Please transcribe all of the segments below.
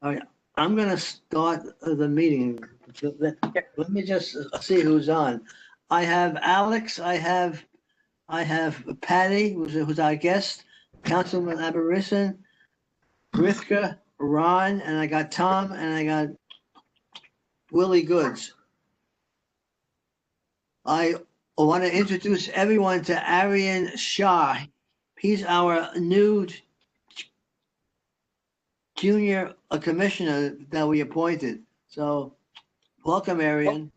All right, I'm gonna start the meeting. Let me just see who's on. I have Alex, I have Patty, who's our guest, Councilman Aberrison, Rithka, Ron, and I got Tom, and I got Willie Goods. I want to introduce everyone to Aryan Shah. He's our new junior commissioner that we appointed. So welcome, Aryan.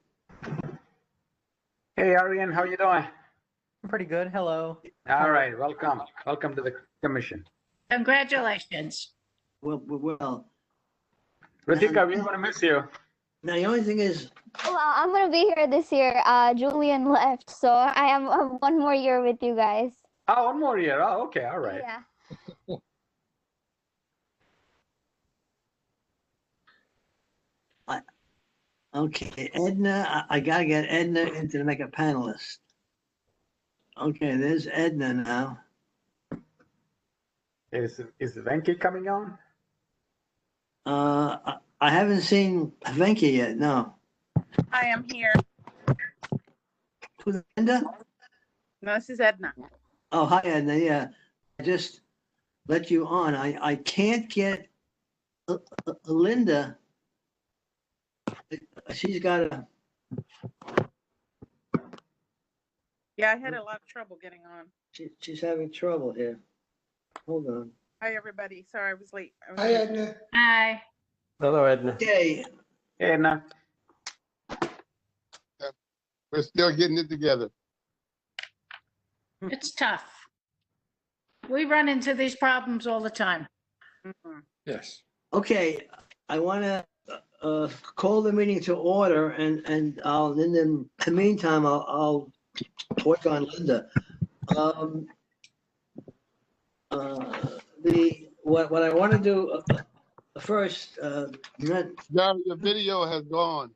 Hey, Arian, how you doing? I'm pretty good. Hello. All right, welcome. Welcome to the commission. Congratulations. Well. Ritika, we're going to miss you. Now, the only thing is, Well, I'm gonna be here this year. Julian left, so I am 1 more year with you guys. Oh, 1 more year. Oh, okay, all right. Yeah. okay, Edna, I gotta get Edna into to make a panelist. Okay, there's Edna now. Is Venki coming on? I haven't seen Venki yet, no. I am here. Who's Edna? No, this is Edna. Oh, hi, Edna, yeah. I just let you on. I can't get Linda. She's got a, Yeah, I had a lot of trouble getting on. she's having trouble here. Hold on. Hi, everybody. Sorry, I was late. Hi, Edna. Hi. Hello, Edna. Okay, Hey, no. We're still getting it together. It's tough. We run into these problems all the time. Yes. okay, I want to call the meeting to order, and I'll, in the meantime, I'll work on Linda. What I want to do first, Gary, your video has gone.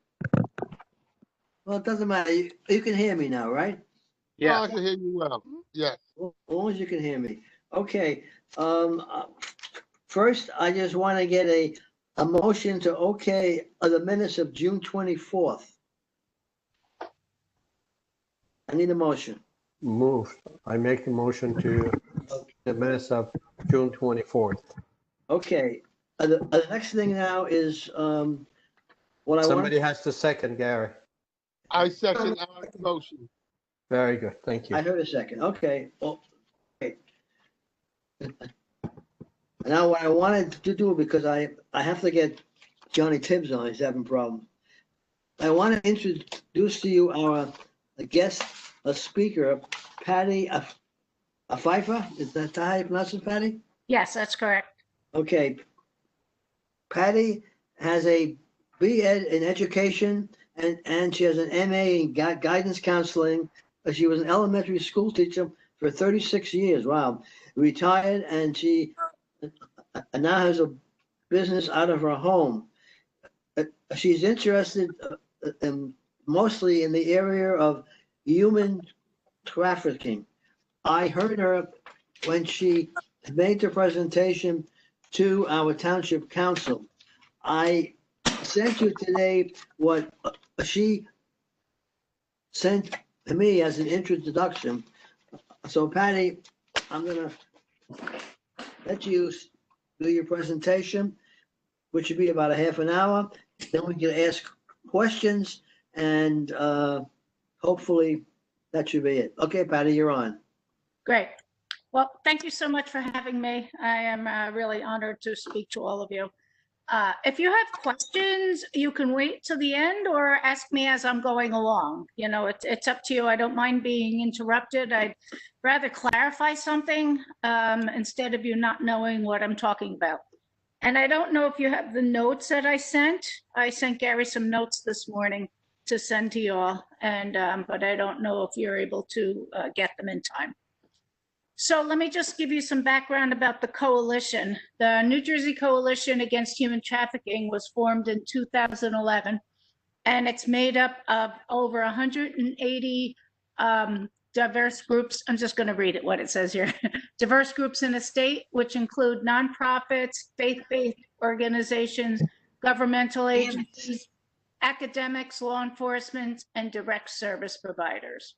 well, it doesn't matter. You can hear me now, right? Yeah. Oh, I can hear you well. Yes. As long as you can hear me. Okay. First, I just want to get a motion to okay the minutes of June 24th. I need a motion. Moved. I make the motion to the minutes of June 24th. Okay. The next thing now is what I want. Somebody has to second, Gary. I second our motion. Very good. Thank I you. heard a second. Okay. Well, okay. Now what I wanted to do, because I have to get Johnny Tibbs on, he's having problems. I want to introduce to you our guest, a speaker, Patty Pfeiffer. Is that how you pronounce it, Patty? Yes, that's correct. Okay. Patty has a B.Ed in education and she has an M.A. in guidance counseling. She was an elementary school teacher for 36 years. Wow. Retired, and she now has a business out of her home. She's interested mostly in the area of human trafficking. I heard her when she made the presentation to our township council. I sent you today what she sent to me as an introduction. So Patty, I'm gonna let you do your presentation, which should be about a half an hour. Then we can ask questions, and hopefully that should be it. Okay, Patty, you're on. Great. Well, thank you so much for having me. I am really honored to speak to all of you. If you have questions, you can wait till the end or ask me as I'm going along. You know, it's up to you. I don't mind being interrupted. I'd rather clarify something instead of you not knowing what I'm talking about. And I don't know if you have the notes that I sent. I sent Gary some notes this morning to send to you all, and but I don't know if you're able to get them in time. So let me just give you some background about the coalition. The New Jersey Coalition Against Human Trafficking was formed in 2011, and it's made up of over 180 diverse groups. I'm just going to read it, what it says here. Diverse groups in the state, which include nonprofits, faith-based organizations, governmental agencies, academics, law enforcement, and direct service providers.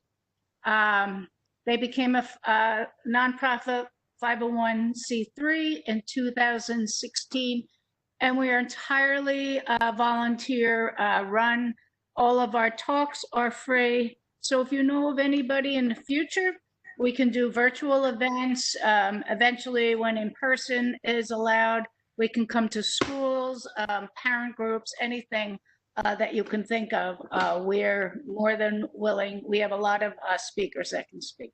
They became a nonprofit 501c3 in 2016, and we are entirely volunteer run. All of our talks are free. So if you know of anybody in the future, we can do virtual events. Eventually, when in person is allowed, we can come to schools, parent groups, anything that you can think of. We're more than willing. We have a lot of speakers that can speak.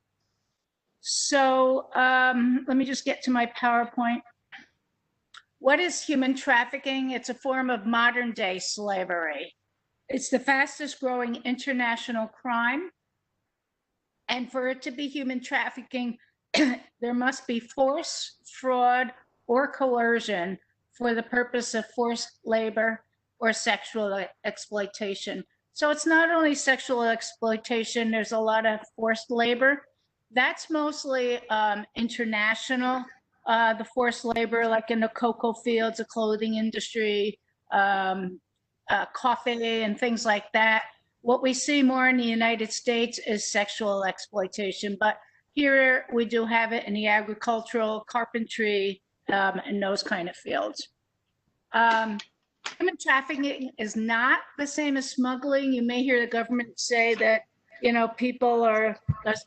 So let me just get to my PowerPoint. What is human trafficking? It's a form of modern day slavery. It's the fastest growing international crime. And for it to be human trafficking, there must be force, fraud, or coercion for the purpose of forced labor or sexual exploitation. So it's not only sexual exploitation, there's a lot of forced labor. That's mostly international, the forced labor, like in the cocoa fields, the clothing industry, coffee and things like that. What we see more in the United States is sexual exploitation, but here we do have it in the agricultural, carpentry, and those kind of fields. Human trafficking is not the same as smuggling. You may hear the government say that, you know,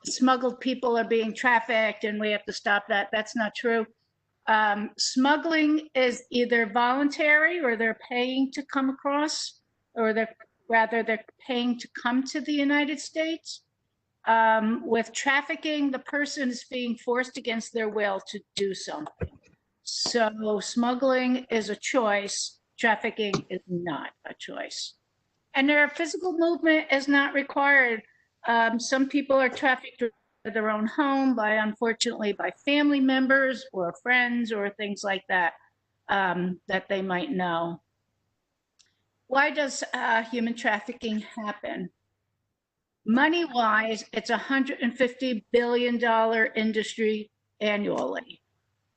smuggled people are being trafficked and we have to stop that. That's not true. Smuggling is either voluntary or they're paying to come across, or they're paying to come to the United States. With trafficking, the person is being forced against their will to do something. So smuggling is a choice. Trafficking is not a choice. And their physical movement is not required. Some people are trafficked to their own home unfortunately, by family members or friends or things like that, that they might know. Why does human trafficking happen? Money-wise, it's a $150 billion industry annually.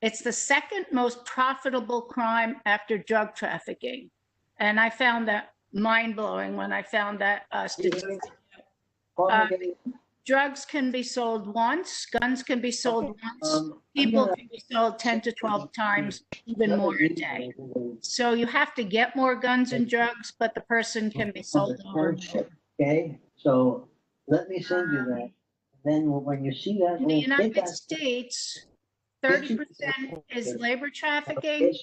It's the second most profitable crime after drug trafficking. And I found that mind-blowing when I found that statistic. Drugs can be sold once, guns can be sold once, people can be sold 10 to 12 times, even more a day. So you have to get more guns and drugs, but the person can be sold over. Okay, so let me send you that. Then when you see that, In the United States, 30% is labor trafficking,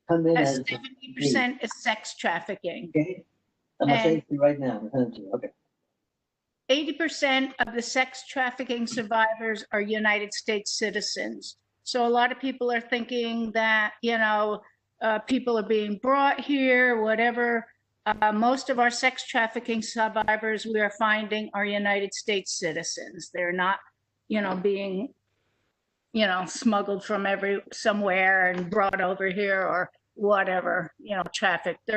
come in and as 70% is sex trafficking. okay. I'm gonna send it to you right now. I'm gonna send it to you. Okay. 80% of the sex trafficking survivors are United States citizens. So a lot of people are thinking that, you know, people are being brought here, whatever. Most of our sex trafficking survivors we are finding are United States citizens. They're not, you know, being, you know, smuggled from somewhere and brought over here or whatever, you know, trafficked.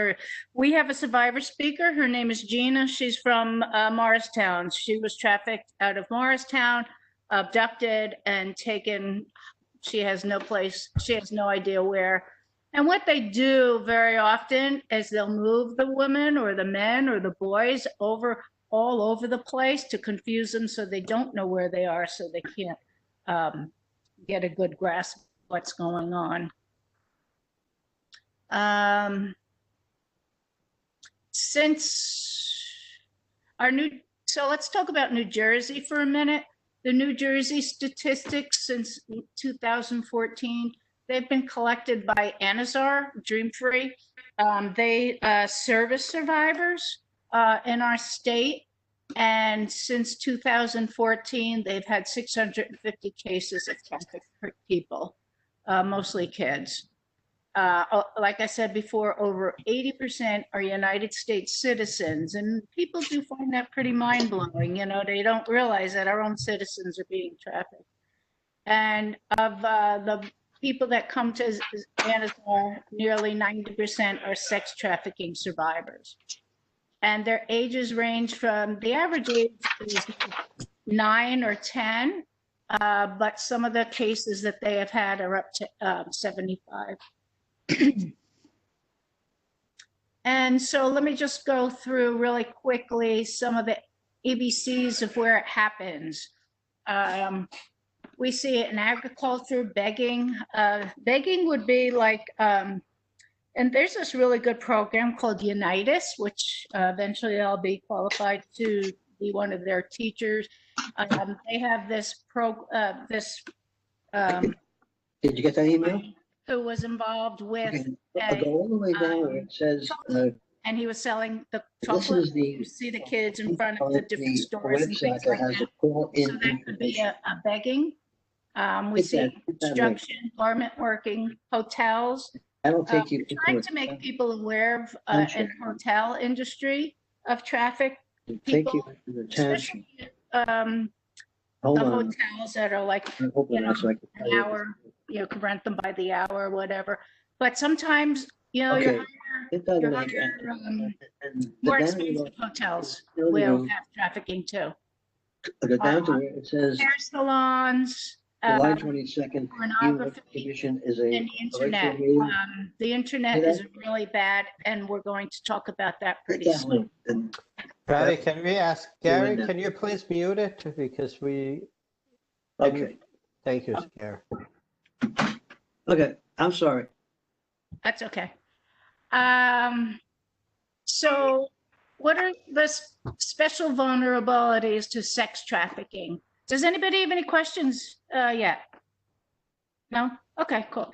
We have a survivor speaker. Her name is Gina. She's from Morristown. She was trafficked out of Morristown, abducted and taken. She has no place. She has no idea where. And what they do very often is they'll move the women or the men or the boys all over the place to confuse them so they don't know where they are, so they can't get a good grasp of what's going on. So let's talk about New Jersey for a minute. The New Jersey statistics since 2014, they've been collected by Anazar, Dream Free. They service survivors in our state. And since 2014, they've had 650 cases of trafficked people, mostly kids. Like I said before, over 80% are United States citizens, and people do find that pretty mind-blowing. You know, they don't realize that our own citizens are being trafficked. And of the people that come to Anazar, nearly 90% are sex trafficking survivors. And their ages range from, the average age is 9 or 10, but some of the cases that they have had are up to 75. And so let me just go through really quickly some of the ABCs of where it happens. We see it in agriculture, begging. Begging would be like, and there's this really good program called Unitas, which eventually I'll be qualified to be one of their teachers. They have this Did you get that email? who was involved with, Okay, I'll go all the way down where it says, and he was selling the this chocolate. is the. You see the kids in front of the different the stores and website things that like has that. a call-in So that could be information. a begging. We Hit see that link. construction, garment working, hotels. That'll take you Trying to to make people aware of in Township. the hotel industry of traffic, take you people, to the township. especially Hold the on. hotels that are like I'm hoping that's so I can tell an you. hour, can rent them by the hour or whatever. But sometimes, you're Okay. Hit that you're link higher, and more then we expensive hotels go will down have trafficking too. to where it says Hair salons, July 22nd, pornography, Commission is a. and the internet. The internet See that? is really bad, and we're going to talk about that Hit pretty that soon. link and Patty, can we ask Gary, window. can you please mute it? Because we, Okay, thank you, Gary. okay, I'm sorry. That's okay. So what are the special vulnerabilities to sex trafficking? Does anybody have any questions yet? No? Okay, cool.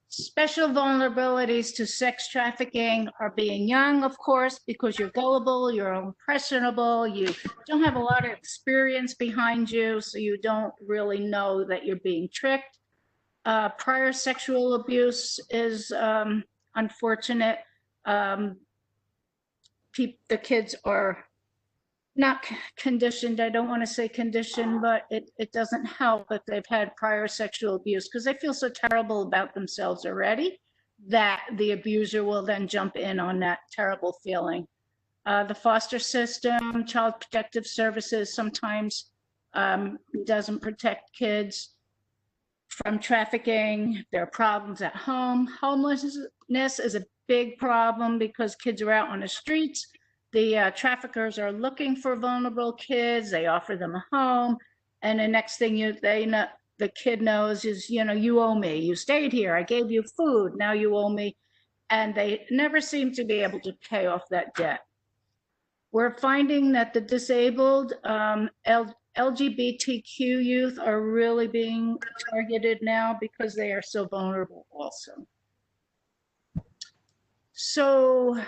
Special vulnerabilities to sex trafficking are being young, of course, because you're gullible, you're impressionable, you don't have a lot of experience behind you, so you don't really know that you're being tricked. Prior sexual abuse is unfortunate. The kids are not conditioned. I don't want to say conditioned, but it doesn't help if they've had prior sexual abuse because they feel so terrible about themselves already that the abuser will then jump in on that terrible feeling. The foster system, Child Protective Services sometimes doesn't protect kids from trafficking. There are problems at home. Homelessness is a big problem because kids are out on the streets. The traffickers are looking for vulnerable kids. They offer them a home. And the next thing the kid knows is, you owe me. You stayed here. I gave you food. Now you owe me. And they never seem to be able to pay off that debt. We're finding that the disabled, LGBTQ youth are really being targeted now because they are so vulnerable also. So,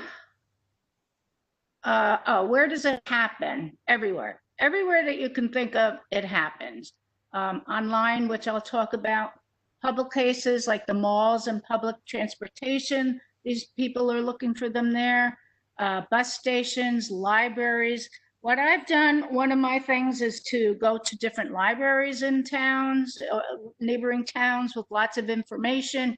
where does it happen? Everywhere. Everywhere that you can think of, it happens. Online, which I'll talk about, public cases like the malls and public transportation, these people are looking for them there. Bus stations, libraries. What I've done, one of my things is to go to different libraries in towns, neighboring towns with lots of information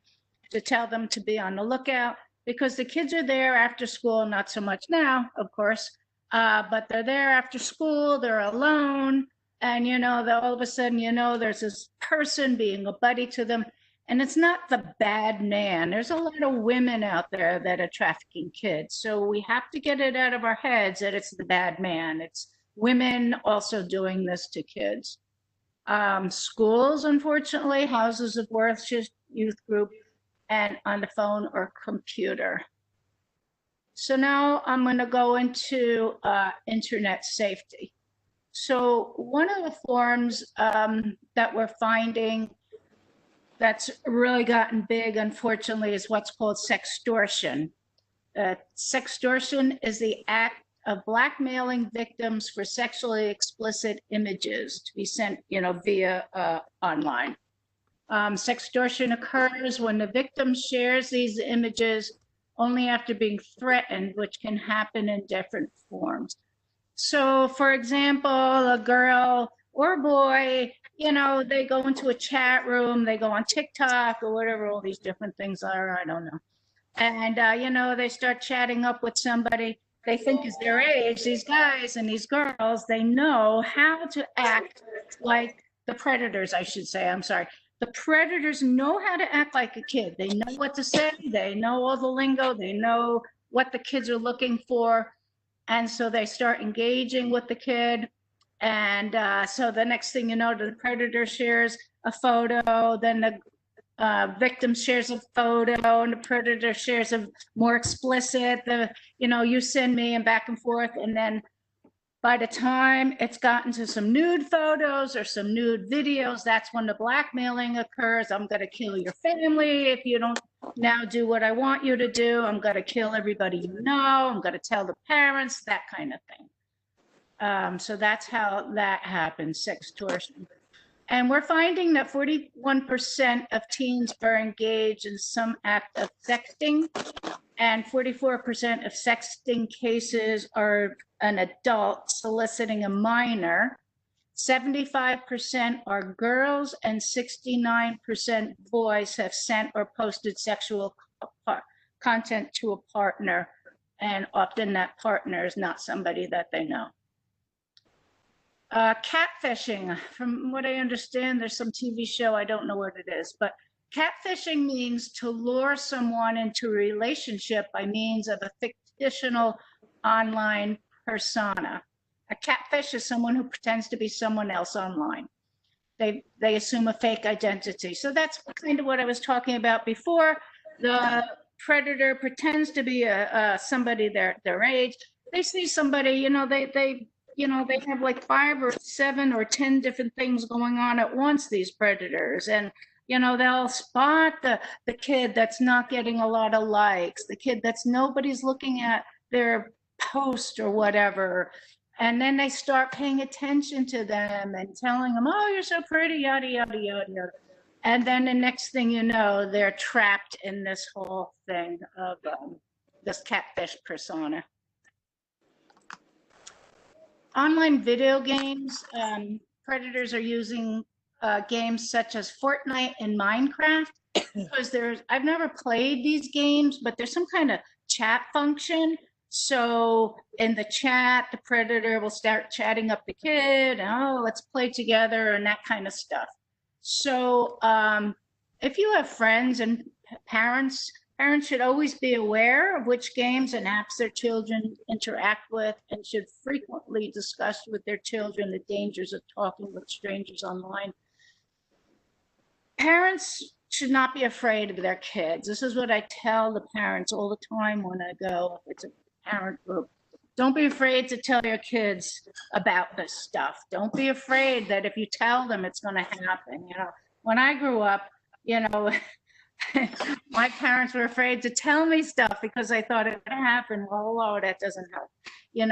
to tell them to be on the lookout because the kids are there after school, not so much now, of course, but they're there after school, they're alone, and all of a sudden, there's this person being a buddy to them, and it's not the bad man. There's a lot of women out there that are trafficking kids, so we have to get it out of our heads that it's the bad man. It's women also doing this to kids. Schools, unfortunately, houses of worship, youth group, and on the phone or computer. So now I'm going to go into internet safety. So one of the forms that we're finding that's really gotten big, unfortunately, is what's called sextortion. Sextortion is the act of blackmailing victims for sexually explicit images to be sent, via online. Sextortion occurs when the victim shares these images only after being threatened, which can happen in different forms. So, for example, a girl or a boy, they go into a chat room, they go on TikTok or whatever all these different things are, I don't know. And, they start chatting up with somebody they think is their age. These guys and these girls, they know how to act like the predators, I should say, I'm sorry. The predators know how to act like a kid. They know what to say. They know all the lingo. They know what the kids are looking for. And so they start engaging with the kid. And so the next thing you know, the predator shares a photo, then the victim shares a photo, and the predator shares a more explicit, you send me, and back and forth. And then by the time it's gotten to some nude photos or some nude videos, that's when the blackmailing occurs. I'm going to kill your family if you don't now do what I want you to do. I'm going to kill everybody you know. I'm going to tell the parents, that kind of thing. So that's how that happens, sextortion. And we're finding that 41% of teens are engaged in some act of sexting, and 44% of sexting cases are an adult soliciting a minor. 75% are girls, and 69% boys have sent or posted sexual content to a partner, and often that partner is not somebody that they know. Catfishing, from what I understand, there's some TV show, I don't know what it is, but catfishing means to lure someone into a relationship by means of a fictional online persona. A catfish is someone who pretends to be someone else online. They assume a fake identity. So that's kind of what I was talking about before. The predator pretends to be somebody their age. They see somebody, they have like 5 or 7 or 10 different things going on at once, these predators. And, they'll spot the kid that's not getting a lot of likes, the kid that's nobody's looking at their post or whatever. And then they start paying attention to them and telling them, oh, you're so pretty, yada, yada, yada, yada. And then the next thing you know, they're trapped in this whole thing of this catfish persona. Online video games, predators are using games such as Fortnite and Minecraft, because I've never played these games, but there's some kind of chat function. So in the chat, the predator will start chatting up the kid, oh, let's play together, and that kind of stuff. So if you have friends and parents should always be aware of which games and apps their children interact with, and should frequently discuss with their children the dangers of talking with strangers online. Parents should not be afraid of their kids. This is what I tell the parents all the time when I go, if it's a parent group. Don't be afraid to tell your kids about this stuff. Don't be afraid that if you tell them, it's going to happen. When I grew up, my parents were afraid to tell me stuff because I thought it would happen. Well, that doesn't help.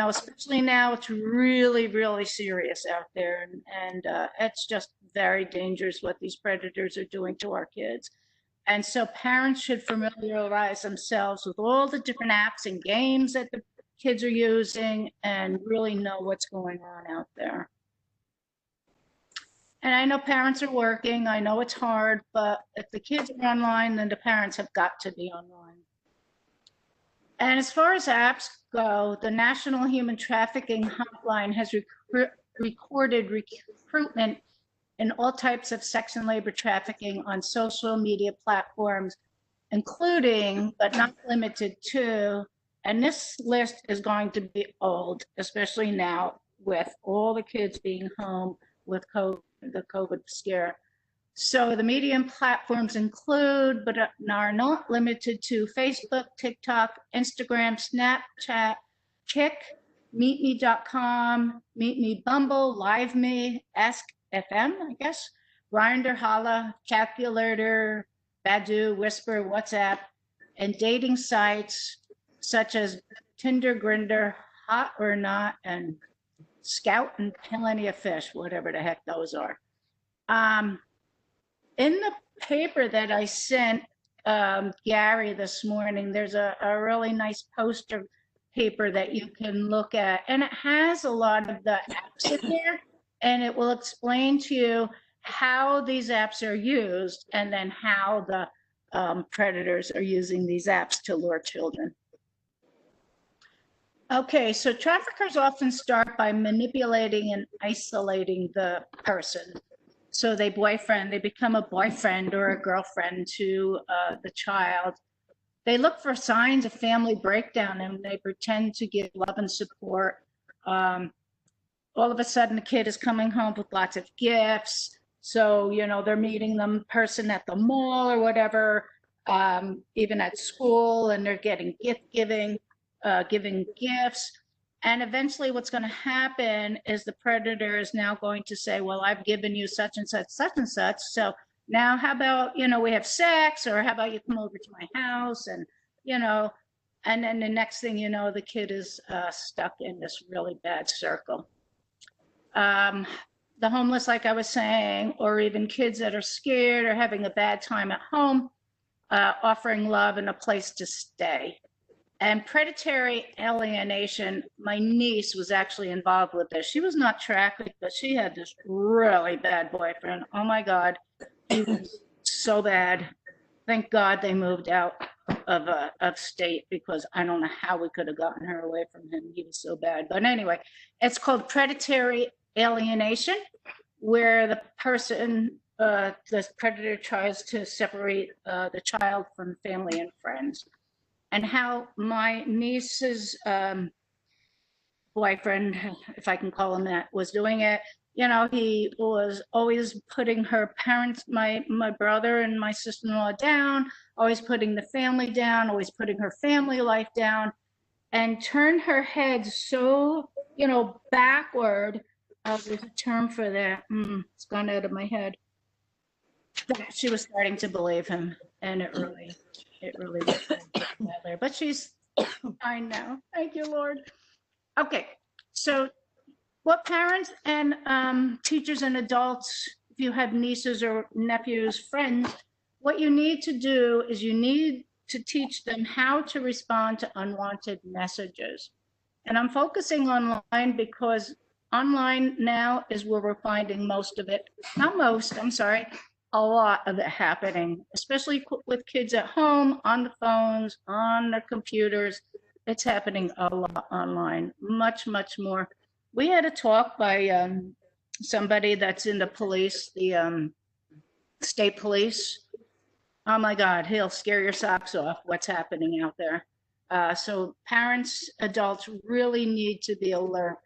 Especially now, it's really, really serious out there. And it's just very dangerous what these predators are doing to our kids. And so parents should familiarize themselves with all the different apps and games that the kids are using and really know what's going on out there. And I know parents are working. I know it's hard, but if the kids are online, then the parents have got to be online. And as far as apps go, the National Human Trafficking Hotline has recorded recruitment in all types of sex and labor trafficking on social media platforms, including, but not limited to, and this list is going to be old, especially now with all the kids being home with the COVID scare. So the media platforms include, but are not limited to, Facebook, TikTok, Instagram, Snapchat, Kik, MeetMe.com, MeetMe, Bumble, LiveMe, Ask.fm, I guess, Grindr, Holla, Calculator, Badoo, Whisper, WhatsApp, and dating sites such as Tinder, Grindr, Hot or Not, and Scout, and Plenty of Fish, whatever the heck those are. In the paper that I sent Gary this morning, there's a really nice poster paper that you can look at, and it has a lot of the apps in there, and it will explain to you how these apps are used, and then how the predators are using these apps to lure children. Okay, so traffickers often start by manipulating and isolating the person. So they become a boyfriend or a girlfriend to the child. they look for signs of family breakdown and they pretend to give love and support. All of a sudden, the kid is coming home with lots of gifts. So, you know, they're meeting the person at the mall or whatever, even at school, and they're getting giving gifts. And eventually what's going to happen is the predator is now going to say, well, I've given you such and such, such and such. So now how about, you know, we have sex, or how about you come over to my house? And, you know, and then the next thing you know, the kid is stuck in this really bad circle. The homeless, like I was saying, or even kids that are scared or having a bad time at home, offering love and a place to stay. And predatory alienation, my niece was actually involved with this. She was not trafficked, but she had this really bad boyfriend. Oh my God, he was so bad. Thank God they moved out of state, because I don't know how we could have gotten her away from him. He was so bad. But anyway, it's called predatory alienation, where the person, the predator tries to separate the child from family and friends. And how my niece's boyfriend, if I can call him that, was doing it. You know, he was always putting her parents, my brother and my sister-in-law down, always putting the family down, always putting her family life down, and turned her head so, you know, backward. There's a term for that. It's gone out of my head. She was starting to believe him, and it really was better. But she's fine now. Thank you, Lord. Okay, so what parents and teachers and adults, if you have nieces or nephews, friends, what you need to do is you need to teach them how to respond to unwanted messages. And I'm focusing online because online now is where we're finding most of it. Not most, I'm sorry. A lot of it happening, especially with kids at home, on the phones, on the computers. It's happening a lot online, much, much more. We had a talk by somebody that's in the police, the state police. Oh my God, he'll scare your socks off what's happening out there. So parents, adults really need to be alert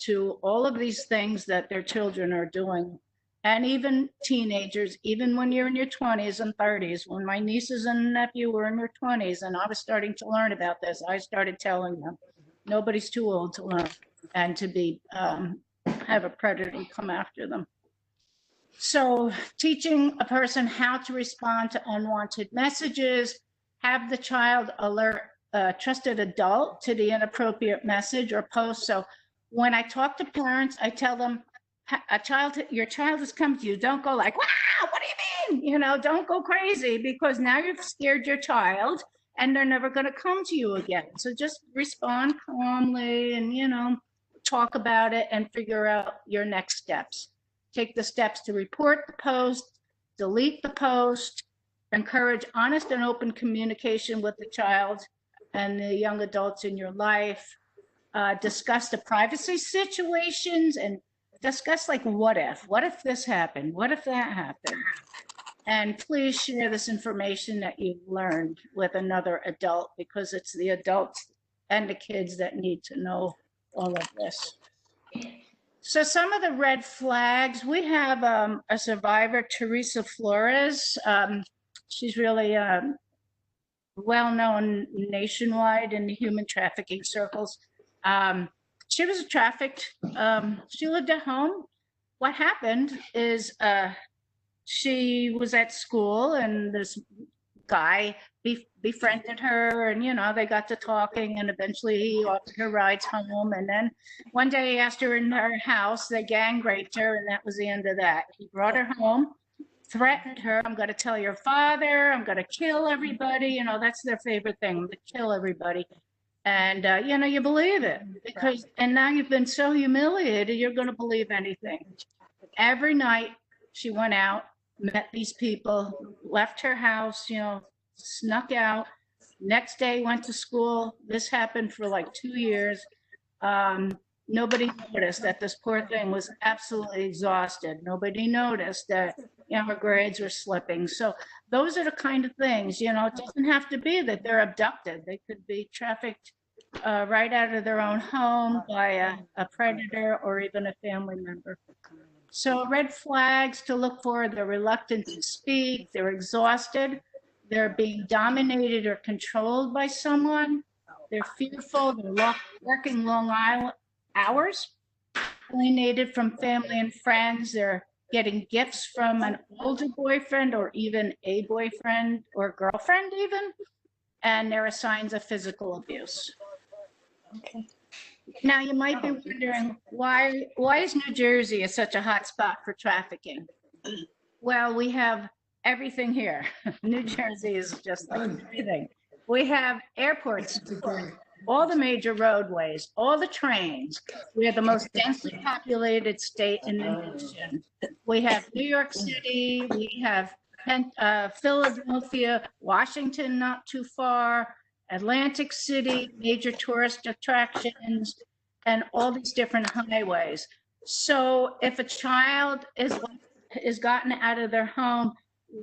to all of these things that their children are doing. And even teenagers, even when you're in your 20s and 30s, when my nieces and nephew were in their 20s and I was starting to learn about this, I started telling them, nobody's too old to learn and to be have a predator come after them. So teaching a person how to respond to unwanted messages, have the child alert a trusted adult to the inappropriate message or post. So when I talk to parents, I tell them, your child has come to you. Don't go like, wow, what do you mean? You know, don't go crazy, because now you've scared your child and they're never going to come to you again. So just respond calmly and, you know, talk about it and figure out your next steps. Take the steps to report the post, delete the post, encourage honest and open communication with the child and the young adults in your life. Discuss the privacy situations and discuss, like, what if this happened? What if that happened? And please share this information that you've learned with another adult, because it's the adults and the kids that need to know all of this. So some of the red flags, we have a survivor, Teresa Flores. She's really well-known nationwide in the human trafficking circles. She was trafficked. She lived at home. What happened is she was at school and this guy befriended her, and, you know, they got to talking, and eventually he offered her rides home. And then one day he asked her in her house, they gang raped her, and that was the end of that. He brought her home, threatened her, I'm going to tell your father, I'm going to kill everybody. You know, that's their favorite thing, to kill everybody. And, you know, you believe it, because, and now you've been so humiliated, you're going to believe anything. Every night she went out, met these people, left her house, you know, snuck out. Next day went to school. This happened for like 2 years. Nobody noticed that this poor thing was absolutely exhausted. Nobody noticed that, Her grades were slipping. So those are the kind of things, it doesn't have to be that they're abducted. They could be trafficked right out of their own home by a predator or even a family member. So red flags to look for: they're reluctant to speak, they're exhausted, they're being dominated or controlled by someone, they're fearful, they're working long hours, alienated from family and friends, they're getting gifts from an older boyfriend or even a boyfriend or girlfriend even, and there are signs of physical abuse. Okay. Now, you might be wondering, why is New Jersey such a hot spot for trafficking? Well, we have everything here. New Jersey is just like everything. We have airports, all the major roadways, all the trains. We are the most densely populated state in the nation. We have New York City, we have Philadelphia, Washington not too far, Atlantic City, major tourist attractions, and all these different highways. So if a child is gotten out of their home,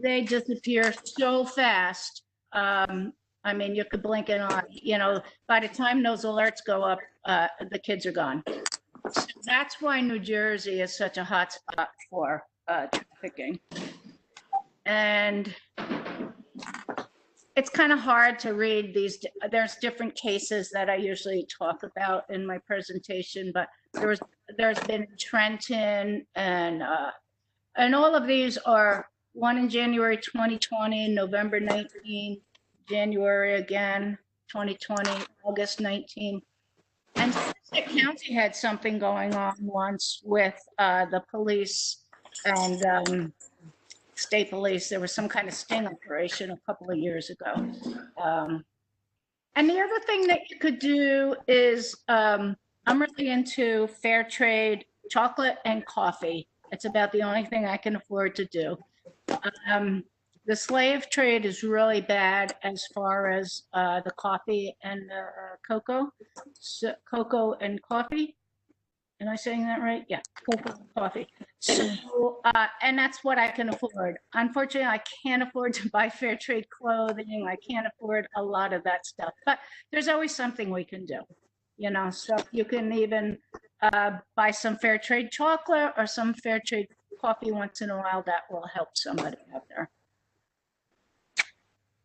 they disappear so fast. I mean, you could blink an eye. By the time those alerts go up, the kids are gone. So that's why New Jersey is such a hot spot for trafficking. And it's kind of hard to read these. There's different cases that I usually talk about in my presentation, but there's been Trenton and all of these are one in January 2020, November 19, January again, 2020, August 19. And the county had something going on once with the police and state police. There was some kind of sting operation a couple of years ago. And the other thing that you could do is, I'm really into fair trade chocolate and coffee. It's about the only thing I can afford to do. The slave trade is really bad as far as the coffee and cocoa. So, cocoa and coffee. Am I saying that right? Yeah, cocoa and coffee. So, and that's what I can afford. Unfortunately, I can't afford to buy fair trade clothing. I can't afford a lot of that stuff. But there's always something we can do, So you can even buy some fair trade chocolate or some fair trade coffee once in a while. That will help somebody out there.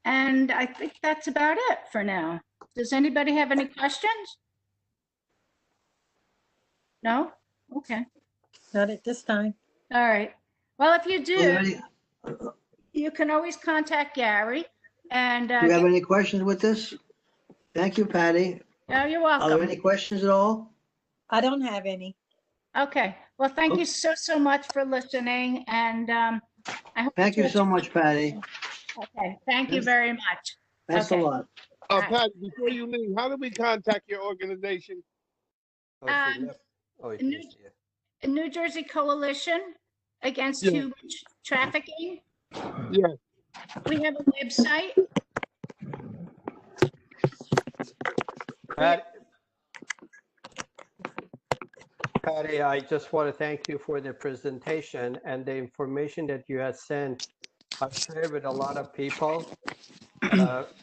And I think that's about it for now. Does anybody have any questions? No? Okay. Not at this time. All right. Well, if you Do you have do, you can always contact Gary. And do you have any questions with this? Thank you, Patty. oh, you're Are there welcome. any questions at all? I don't have any. Okay. Well, thank you so much for listening. And I hope Thank you so much, Patty. Okay. Thank you very much. Thanks a Okay. lot. Patty, before you leave, how do we contact your organization? Oh, she left. Oh, it New- is, yeah. New Jersey Coalition Against Yeah. Human Trafficking. Yeah. We have a website. Patty, I just want to thank you for the presentation and the information that you have sent. I've shared with a lot of people,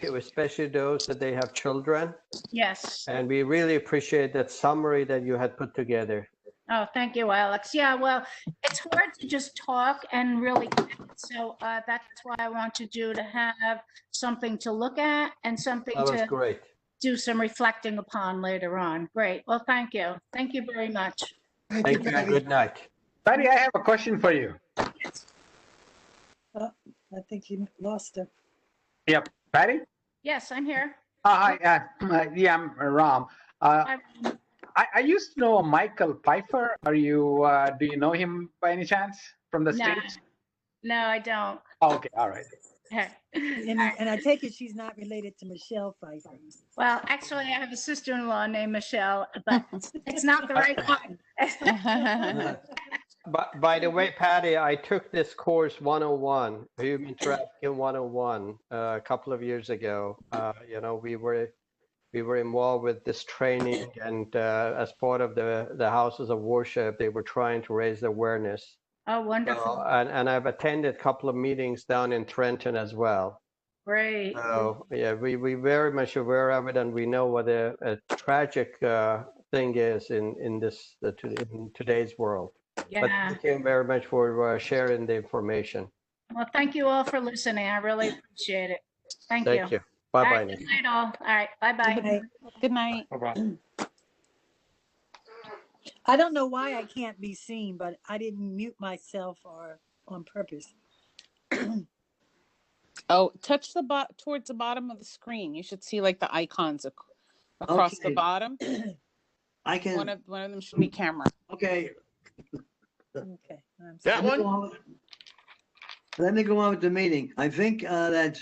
especially those that they have children. Yes. And we really appreciate that summary that you had put together. Oh, thank you, Alex. Yeah, well, it's hard to just talk and really connect. So that's why I wanted you to have something to look at and something That was to great. do some reflecting upon later on. Great. Well, thank you. Thank you very much. Thank you and good night. Patty, I have a question for you. I think you lost her. Yep. Patty? Yes, I'm here. Hi. Yeah, I'm Ram. I used to know Michael Pfeiffer. Do you know him by any chance from the No. States? No, I don't. Oh, okay. All right. And I take it she's not related to Michelle Pfeiffer. Well, actually, I have a sister-in-law named Michelle, but it's not the right one. But by the way, Patty, I took this course 101, Human Trafficking 101, a couple of years ago. We were involved with this training, and as part of the houses of worship, they were trying to raise awareness Oh, wonderful. And I've attended a couple of meetings down in Trenton as well. Great. So yeah, we very much aware of it, and we know what a tragic thing is in this in today's world. But Yeah. thank you very much for sharing the information. Well, thank you all for listening. I really appreciate it. Thank you. Thank you. All Bye right, bye. good night all. All right, bye-bye. Good night. Good night. I don't know why I can't be seen, but I didn't mute myself or on purpose. Oh, touch the towards the bottom of the screen. You should see like the icons across the Okay. bottom. I can. One of them should be camera. Okay. Okay. I'm That sorry. one? Let me go on with the meeting. I think that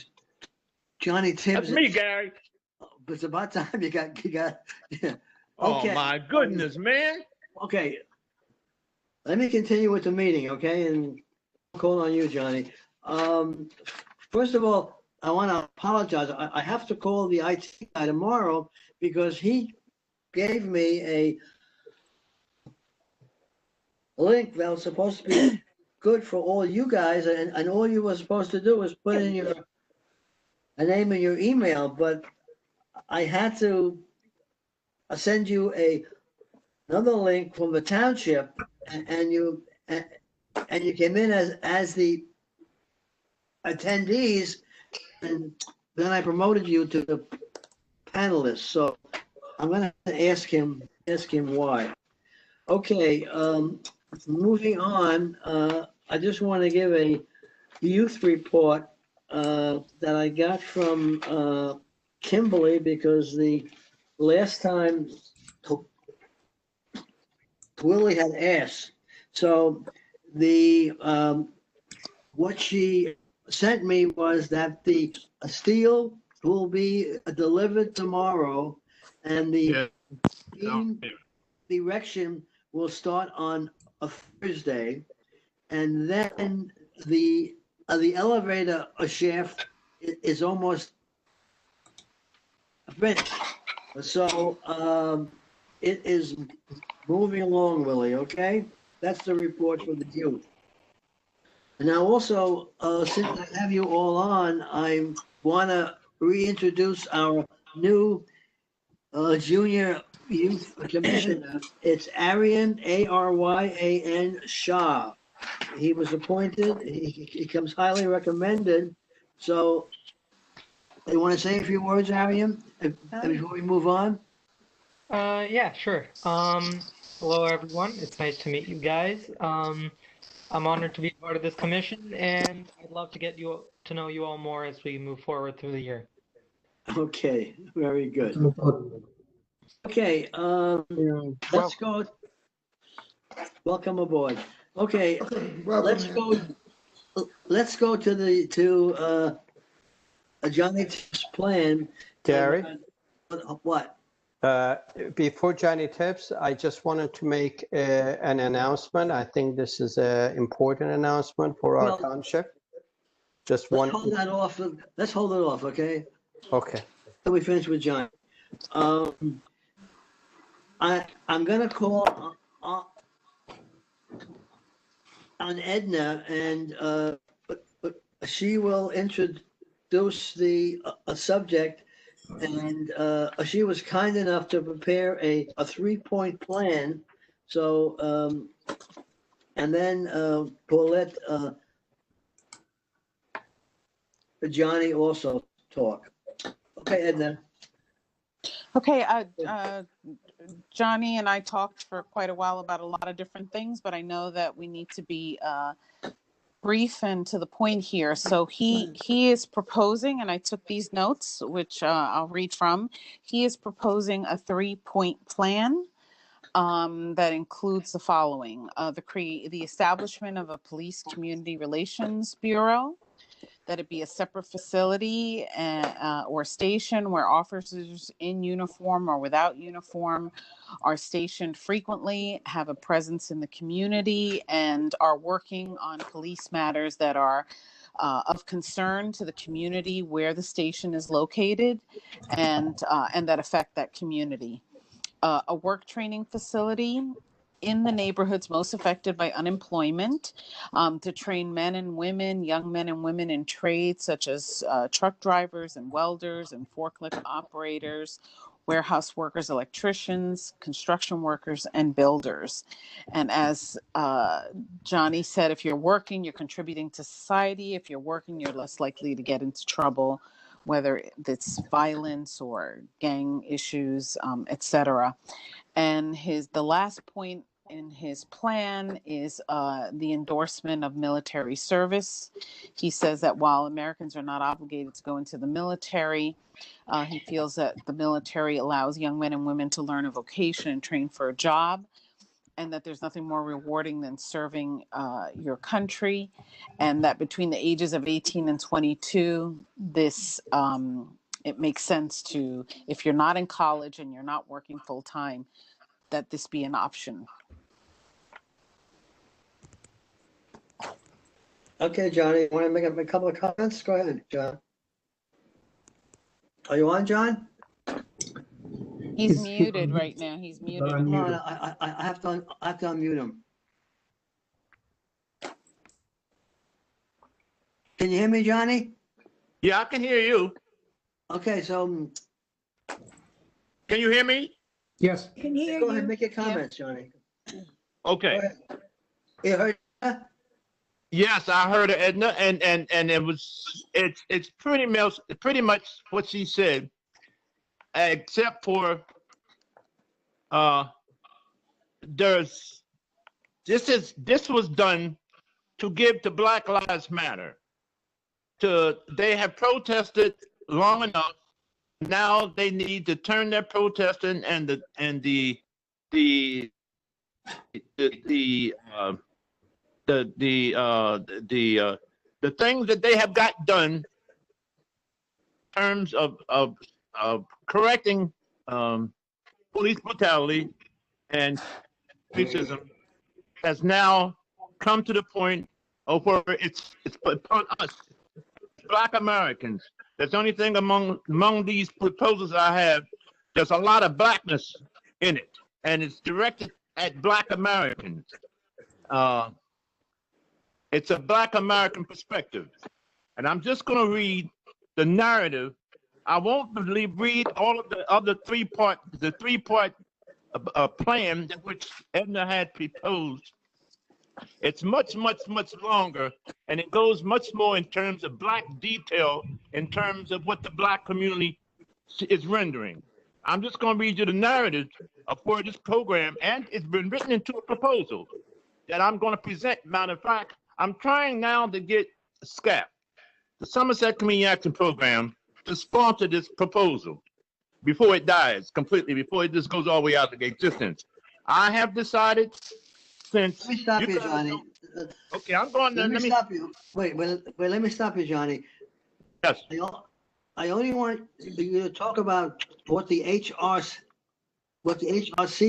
Johnny Tibbs. That's me, Gary. It's about time you got. Yeah. Oh, Okay. my goodness, man. Okay. Let me continue with the meeting, okay? And call on you, Johnny. First of all, I want to apologize. I have to call the IT guy tomorrow because he gave me a link that was supposed to be good for all you guys, and all you were supposed to do was put in a name and your email, but I had to send you another link from the township, and you came in as the attendees, and then I promoted you to the panelist. So I'm going to ask him why. Okay, moving on. I just want to give a youth report that I got from Kimberly, because the last time Willie had asked. So the what she sent me was that the steel will be delivered tomorrow, and the beam erection will start on a Thursday, and then the elevator shaft is almost finished. So it is moving along, Willie. Okay, that's the report from the youth. Now, also, since I have you all on, I want to reintroduce our new junior youth commissioner. It's Aryan, Aryan Shah. He was appointed. He comes highly recommended. So, you want to say a few words, Aryan, before we move on? Yeah, sure. Hello, everyone. It's nice to meet you guys. I'm honored to be part of this commission, and I'd love to get to know you all more as we move forward through the year. Okay, very good. Okay, let's go. Welcome aboard. Okay, let's go. Let's go to Johnny Tips' plan. Gary? What? Before Johnny Tips, I just wanted to make an announcement. I think this is an important announcement for our township. Just one. Let's hold that off. Let's hold it off, okay? Okay. Till we finish with John. I'm gonna call on Edna, and she will introduce the subject. And she was kind enough to prepare a 3-point plan. So, and then we'll let Johnny also talk. Okay, Edna. Okay, Johnny and I talked for quite a while about a lot of different things, but I know that we need to be brief and to the point here. So he is proposing, and I took these notes, which I'll read from. He is proposing a 3-point plan that includes the following: the establishment of a police community relations bureau, that it be a separate facility or station where officers in uniform or without uniform are stationed frequently, have a presence in the community, and are working on police matters that are of concern to the community where the station is located, and that affect that community. A work training facility in the neighborhoods most affected by unemployment, to train men and women, young men and women in trades such as truck drivers and welders and forklift operators, warehouse workers, electricians, construction workers, and builders. And as Johnny said, if you're working, you're contributing to society. If you're working, you're less likely to get into trouble, whether it's violence or gang issues, etc. And the last point in his plan is the endorsement of military service. He says that while Americans are not obligated to go into the military, he feels that the military allows young men and women to learn a vocation and train for a job, and that there's nothing more rewarding than serving your country, and that between the ages of 18 and 22, this it makes sense to, if you're not in college and you're not working full time, that this be an option. Okay, Johnny, want to make a couple of comments? Go ahead, John. Are you on, John? He's muted right now. He's muted. No, I have to unmute him. Can you hear me, Johnny? Yeah, I can hear you. Okay, so Can you hear me? Yes. Can hear go ahead, you. make your comments, Johnny. Okay. Go ahead. You heard that? Yes, I heard her, Edna, and it's pretty much what she said, except for this was done to give to Black Lives Matter. They have protested long enough. Now they need to turn their protesting and the things that they have got done in terms of correcting police brutality and racism has now come to the point of where it's upon us, Black Americans. That's the only thing among these proposals I have. There's a lot of blackness in it, and it's directed at Black Americans. It's a Black American perspective. And I'm just going to read the narrative. I won't read all of the other three-part plan that which Edna had proposed. It's much, much, much longer, and it goes much more in terms of Black detail, in terms of what the Black community is rendering. I'm just going to read you the narrative for this program, and it's been written into a proposal that I'm going to present. Matter of fact, I'm trying now to get SCAP, the Somerset Community Action Program, to sponsor this proposal before it dies completely, before it just goes all the way out of existence. I have decided since... Let me stop you, Johnny. Okay, I'm going to... Let me stop you. Wait, let me stop you, Johnny. Yes. I only want you to talk about what the HRC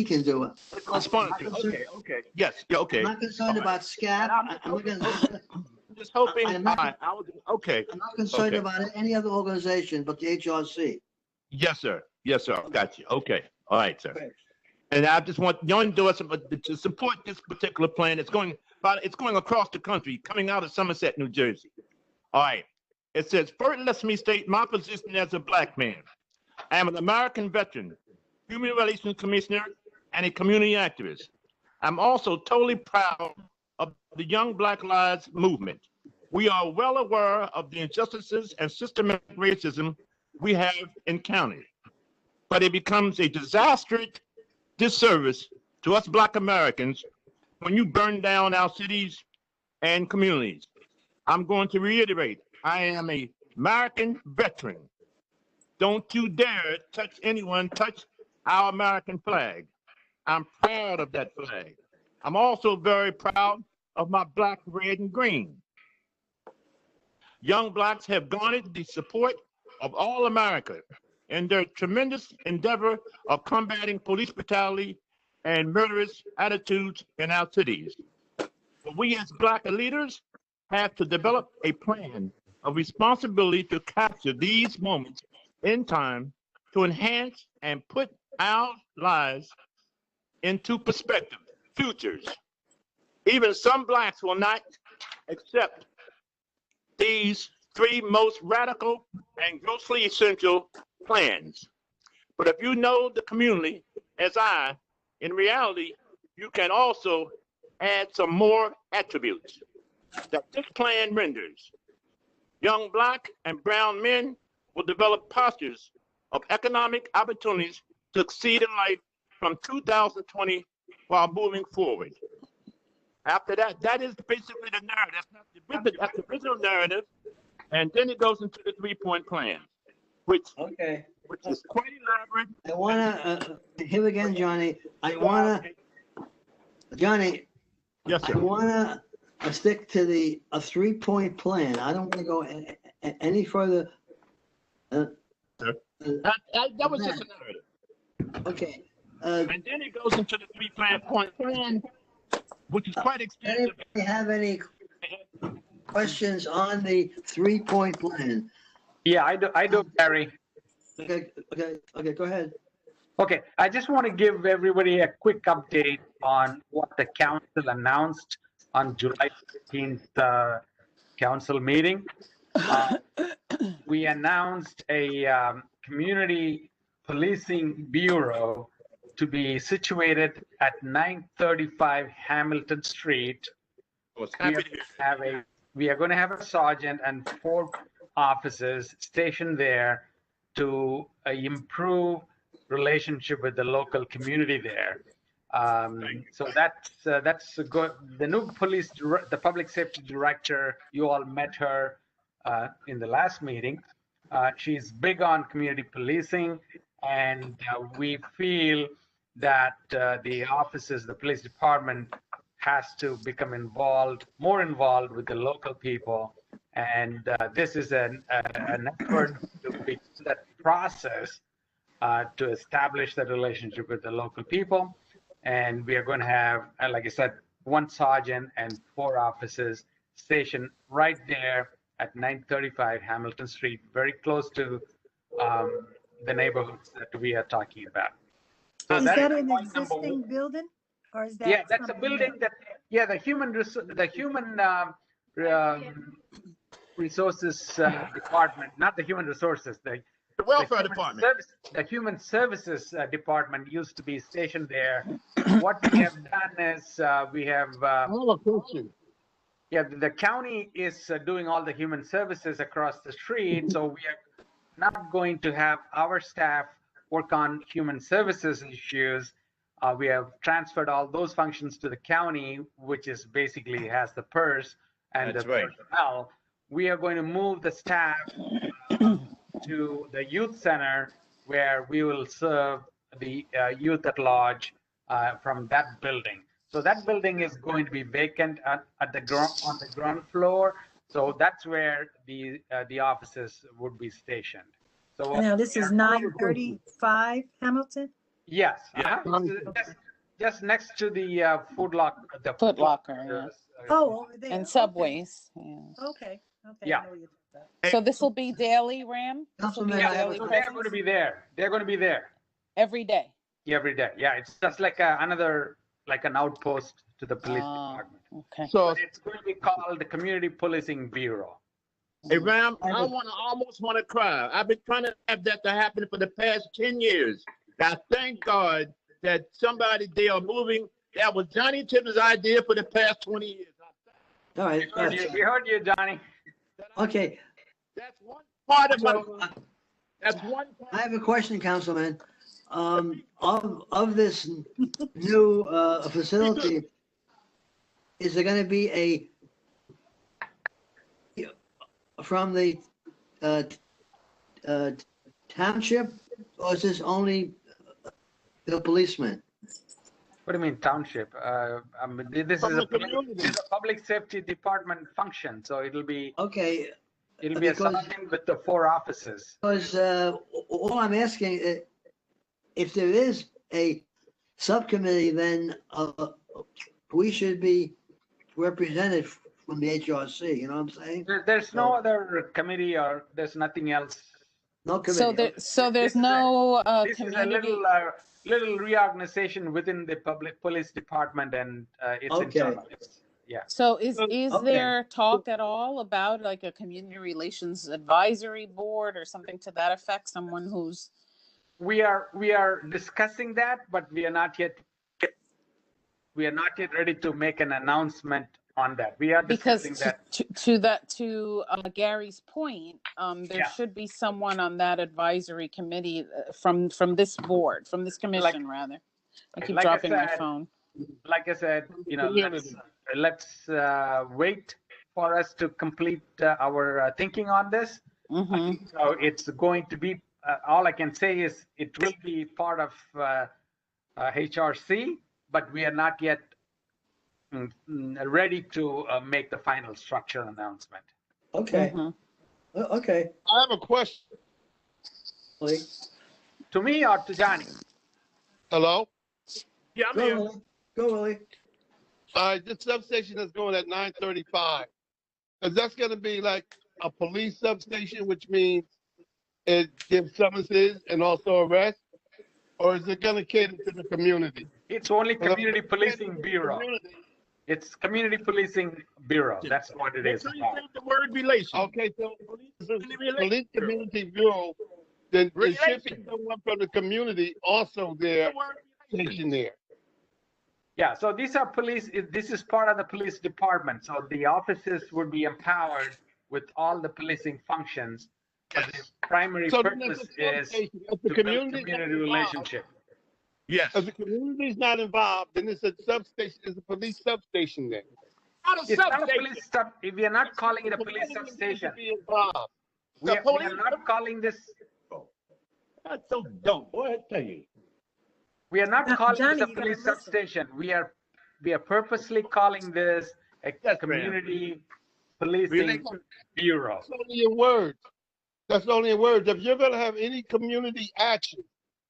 can do. Okay. Yes. Yeah, okay. I'm not concerned about SCAP. I'm just hoping. I'm not okay. I'm not concerned about any other organization but the HRC. Yes, sir. Got you. Okay. All right, sir. Okay. And I just want you to do us to support this particular plan. It's going across the country, coming out of Somerset, New Jersey. All right. It says, first, let me state my position as a Black man. I am an American veteran, human relations commissioner, and a community activist. I'm also totally proud of the Young Black Lives movement. We are well aware of the injustices and systematic racism we have encountered, but it becomes a disastrous disservice to us Black Americans when you burn down our cities and communities. I'm going to reiterate, I am an American veteran. Don't you dare touch our American flag. I'm proud of that flag. I'm also very proud of my Black, red, and green. Young Blacks have garnered the support of all America in their tremendous endeavor of combating police brutality and murderous attitudes in our cities. But we as Black leaders have to develop a plan of responsibility to capture these moments in time to enhance and put our lives into perspective. futures. Even some blacks will not accept these three most radical and grossly essential plans. But if you know the community as I, in reality, you can also add some more attributes that this plan renders. Young black and brown men will develop postures of economic opportunities to succeed in life from 2020 while moving forward. After that, that is basically the narrative. That's the original narrative. And then it goes into the 3-point plan, which is quite elaborate. I wanna, here again, Johnny, Johnny, Yes, I sir. wanna stick to a 3-point plan. I don't wanna go any further. That was just a narrative. Okay. And then it goes into the 3-point plan, which is quite extensive. Anybody have any questions on the 3-point plan? Yeah, I do, Gary. Okay, go ahead. Okay, I just want to give everybody a quick update on what the council announced on July 15th council meeting. We announced a community policing bureau to be situated at 935 Hamilton Street. We are going to have a sergeant and 4 officers stationed there to improve relationship with the local community there. So that's good. The new the public safety director, you all met her in the last meeting. She's big on community policing, and we feel that the officers, the police department, has to become more involved with the local people. And this is an effort to begin that process to establish that relationship with the local people. And we are going to have, like I said, 1 sergeant and 4 officers stationed right there at 935 Hamilton Street, very close to the neighborhoods that we are talking about. So Is that an point number existing 1. building, or is that? Yeah, that's a something building else? that, yeah, the human resources department, not the human resources, the welfare department. The human services department used to be stationed there. What we have done is we have, yeah, the county is doing all the human services across the street. So we are not going to have our staff work on human services issues. We have transferred all those functions to the county, which is basically has the purse and the personnel. We are going to move the staff to the youth center, where we will serve the youth at large from that building. So that building is going to be vacant on the ground floor. So that's where the offices would be stationed. So Now, this is 935 Hamilton? yes, just next to the Foot Locker. Oh, over there. And Subways. Yeah. Okay. Yeah. I know what you're talking about. So this will be daily, Ram? This will be Councilman, daily So they're presence? going to be there. They're going to be there Every day? every day. Yeah, it's just like an outpost to the police department. Okay. So, It's going to be called the Community Policing Bureau. hey, Ram, I almost want to cry. I've been trying to have that to happen for the past 10 years. I thank God that somebody they are moving. That was Johnny Tipp's idea for the past 20 years. All right. We heard you, Johnny. Okay, That's one part of my. That's one. I have a question, Councilman. Of this new facility, is there going to be from the township, or is this only the policeman? What do you mean township? This is a public safety department function, so it'll be Okay, a because- sergeant with the 4 officers. because all I'm asking, if there is a subcommittee, then we should be represented from the HRC, you know what I'm saying? There's no other committee or there's nothing else No committee. So there's This is a- no This is a community. little reorganization within the public police department, and it's Okay. internal. Yeah. So is Okay. there talk at all about like a community relations advisory board or something to that effect? Someone who's We are discussing that, but we are not yet ready to make an announcement on that. We are because discussing that. to Gary's point, there Yeah. should be someone on that advisory committee from this board, from this commission rather. I keep like I dropping my said, phone. Like I said, let's wait for us to complete our thinking on this. Mm-hmm. So it's going to be, all I can say is it will be part of HRC, but we are not yet ready to make the final structure announcement. Okay. Mm-hmm. Okay. I have a question. Willie. To me or to Johnny? Hello? Yeah, I'm Go, here. Willie. Go, Willie. All right, this substation is going at 9:35. Is that going to be like a police substation, which means it gives summonses and also arrests? Or is it going to cater to the community? It's only Community Policing Bureau. It's Community Policing Bureau. That's what it is. Make sure you say the word relation. Okay, so police community bureau, then it should be someone from the community also there, stationed there. Yeah, so these are police, this is part of the police department. So the offices would be empowered with all the policing functions. But the primary So purpose is the to build community relationship. Yes. If the community is not involved, then it's a substation, it's a police substation then. It's not a police we are not calling it a police substation. Be involved. We are not calling this, That's so dumb. Boy, I tell you. we are not calling Johnny, this a you gotta police listen. substation. We are purposely calling this a Yes, community policing Relation. bureau. That's only in words. That's only in words. If you're gonna have any community action,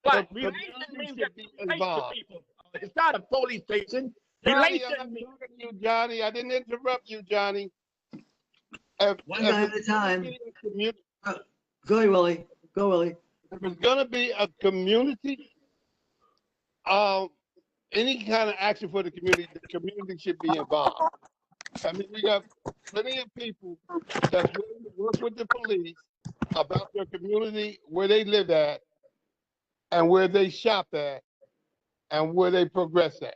But the relation community means should that be relate to involved. people. It's not a police station. Johnny, I'm Relation not means talking to you, Johnny. I didn't interrupt you, Johnny. If, One guy at a time. if Go, Willie. Go, Willie. it's gonna be a community, any kind of action for the community should be involved. I mean, we got plenty of people that's willing to work with the police about their community, where they live at, and where they shop at, and where they progress at.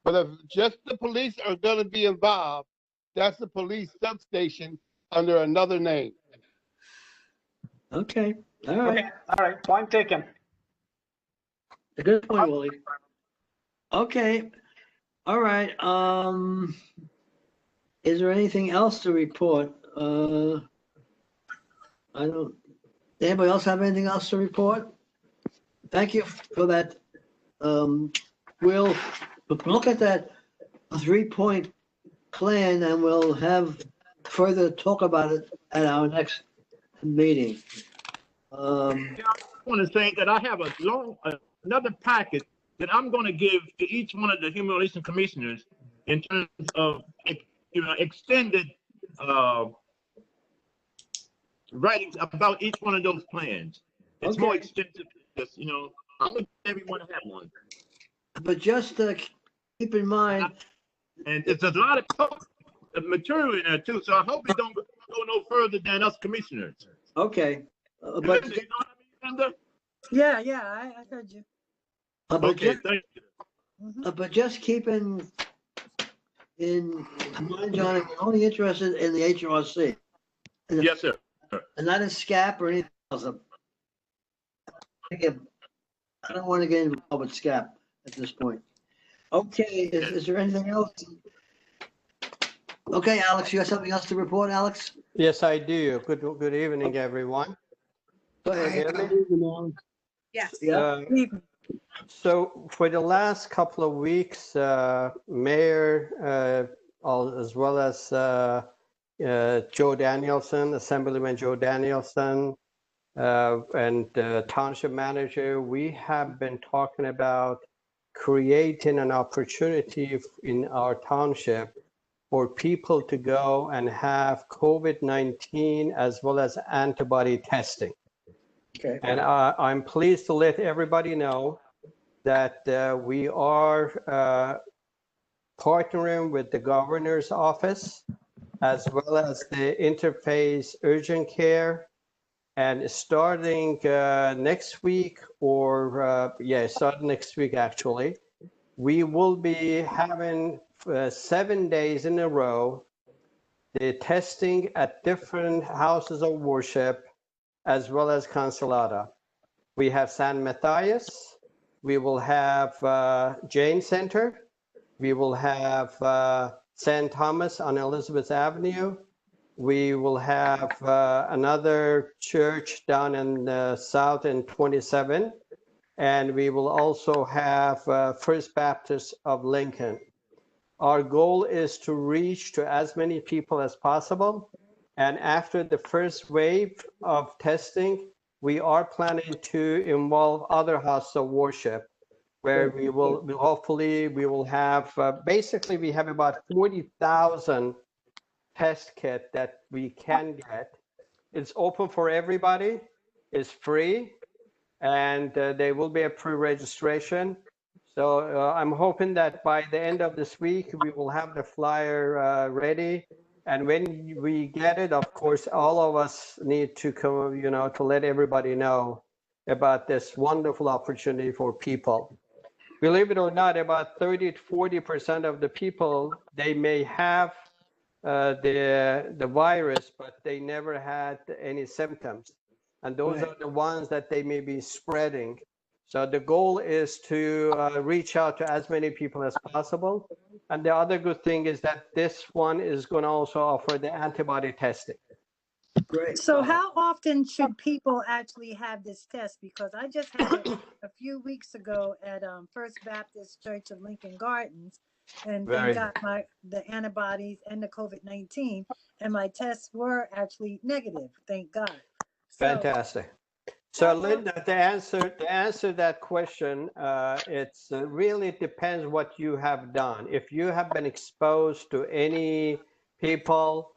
But if just the police are going to be involved, that's a police substation under another name. Okay. All right. Okay, all right, point taken. A good point, Willie. Okay. All right. Is there anything else to report? I don't. Anybody else have anything else to report? Thank you for that. We'll look at that 3-point plan and we'll have further talk about it at our next meeting. I want to say that I have another packet that I'm going to give to each one of the human relations commissioners in terms of, extended writings about each one of those plans. It's more Okay. extensive than this, I want everyone to have one. But just keep in mind, And there's a lot of material in there too, so I hope it don't go no further than us commissioners. okay, but, You know what I mean, Linda? Yeah, I heard you. but Okay, just, thank you. but just keep in mind, John, I'm only interested in the HRC. Yes, sir. And not in SCAP or anything else. I don't want to get involved with SCAP at this point. Okay, is there anything else? Okay, Alex, you have something else to report, Alex? Yes, I do. Good evening, everyone. Go ahead. Yes. Yeah. So for the last couple of weeks, Mayor, as well as Joe Danielson, Assemblyman Joe Danielson, and Township Manager, we have been talking about creating an opportunity in our township for people to go and have COVID-19 as well as antibody testing. Okay. And I'm pleased to let everybody know that we are partnering with the governor's office as well as the Interface Urgent Care. And starting next week, or starting next week actually, we will be having 7 days in a row the testing at different houses of worship as well as Consolata. We have San Matthias, we will have Jane Center, we will have St. Thomas on Elizabeth Avenue, we will have another church down in the south in 27, and we will also have First Baptist of Lincoln. Our goal is to reach to as many people as possible. And after the first wave of testing, we are planning to involve other houses of worship where we will hopefully we will have basically we have about 40,000 test kit that we can get. It's open for everybody, it's free, and there will be a pre-registration. So I'm hoping that by the end of this week, we will have the flyer ready. And when we get it, of course, all of us need to come, to let everybody know about this wonderful opportunity for people. Believe it or not, about 30 to 40% of the people, they may have the virus, but they never had any symptoms. And those are the ones that they may be spreading. So the goal is to reach out to as many people as possible. And the other good thing is that this one is going to also offer the antibody testing. Great. So how often should people actually have this test? Because I just had it a few weeks ago at First Baptist Church of Lincoln Gardens and got the antibodies and the COVID-19, and my tests were actually negative, thank God. So, fantastic. So Linda, to answer that question, it's really depends what you have done. If you have been exposed to any people,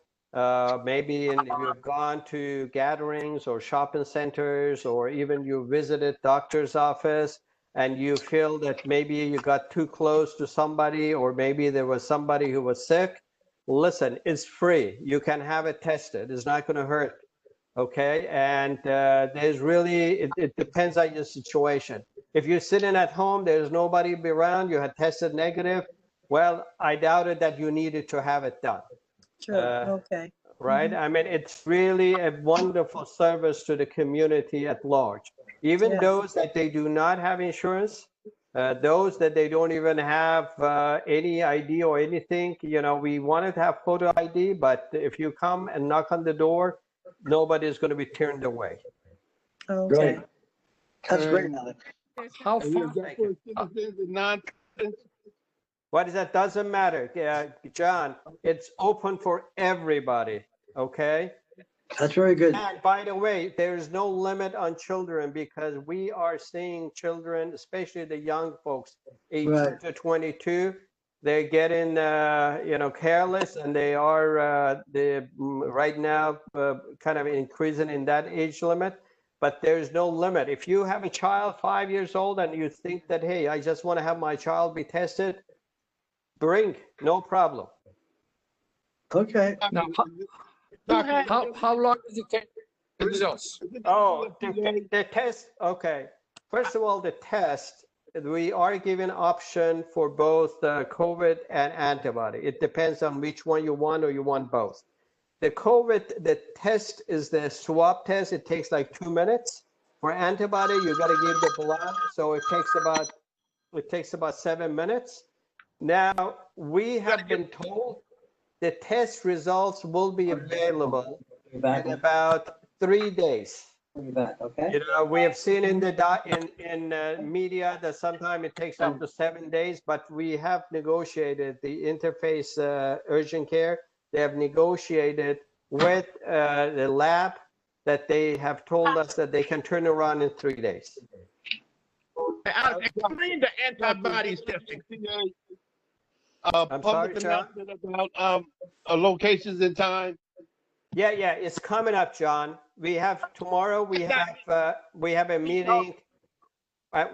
maybe you've gone to gatherings or shopping centers, or even you visited doctor's office and you feel that maybe you got too close to somebody, or maybe there was somebody who was sick, listen, it's free. You can have it tested. It's not going to hurt. Okay, and there's really, it depends on your situation. If you're sitting at home, there's nobody around, you had tested negative, well, I doubted that you needed to have it done. true, okay. Right? I mean, it's really a wonderful service to the community at large. Even those that they do not have insurance, those that they don't even have any ID or anything, we wanted to have photo ID, but if you come and knock on the door, nobody's going to be turned away. Okay. Great. That's great, Alex. How And is that for citizens and non-citizens? What is that? Doesn't matter. John, it's open for everybody. Okay. That's very good. And by the way, there's no limit on children, because we are seeing children, especially the young folks, 18 to 22. They're getting, careless, and they are right now kind of increasing in that age limit. But there's no limit. If you have a child 5 years old and you think that, hey, I just want to have my child be tested, bring, no problem. Okay. Now, how long does it take the results? Oh, the test. Okay. First of all, the test, we are giving option for both COVID and antibody. It depends on which one you want, or you want both. The COVID, the test is the swab test. It takes like 2 minutes. For antibody, you got to give the blood, so it takes about 7 minutes. Now, we have been told the test results will be available in about 3 days. Okay. We have seen in the media that sometimes it takes up to 7 days, but we have negotiated the Interface Urgent Care. They have negotiated with the lab that they have told us that they can turn around in 3 days. Explain the antibodies testing. I'm sorry, John? About locations and time. Yeah, it's coming up, John. we have tomorrow. We have a meeting.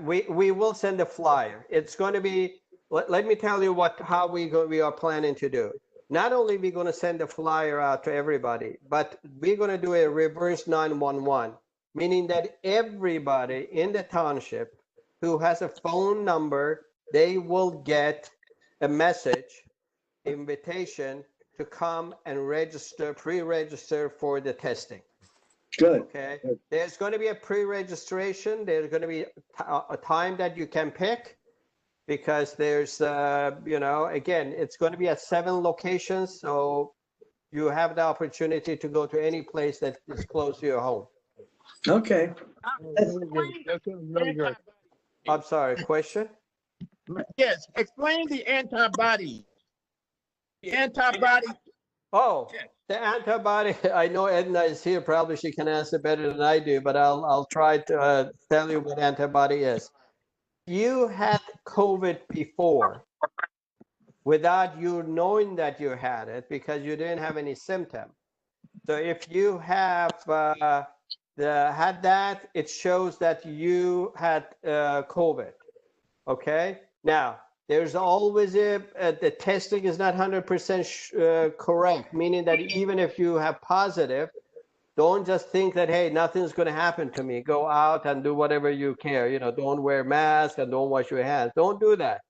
We will send a flyer. It's going to be. Let me tell you how we are planning to do. Not only we going to send a flyer out to everybody, but we're going to do a reverse 911, meaning that everybody in the township who has a phone number, they will get a message, invitation to come and register, pre-register for the testing. Good. Okay. There's going to be a pre-registration. There's going to be a time that you can pick, because there's, again, it's going to be at 7 locations. So you have the opportunity to go to any place that is close to your home. Okay. Very good. I'm sorry, question? Yes, explain the antibody. The antibody. Oh, the antibody. I know Edna is here. Probably she can answer better than I do, but I'll try to tell you what antibody is. You had COVID before without you knowing that you had it, because you didn't have any symptom. So if you have had that, it shows that you had COVID. Okay. Now, there's always the testing is not 100% correct, meaning that even if you have positive, don't just think that, hey, nothing's going to happen to me. Go out and do whatever you care. Don't wear masks and don't wash your hands. Don't do that.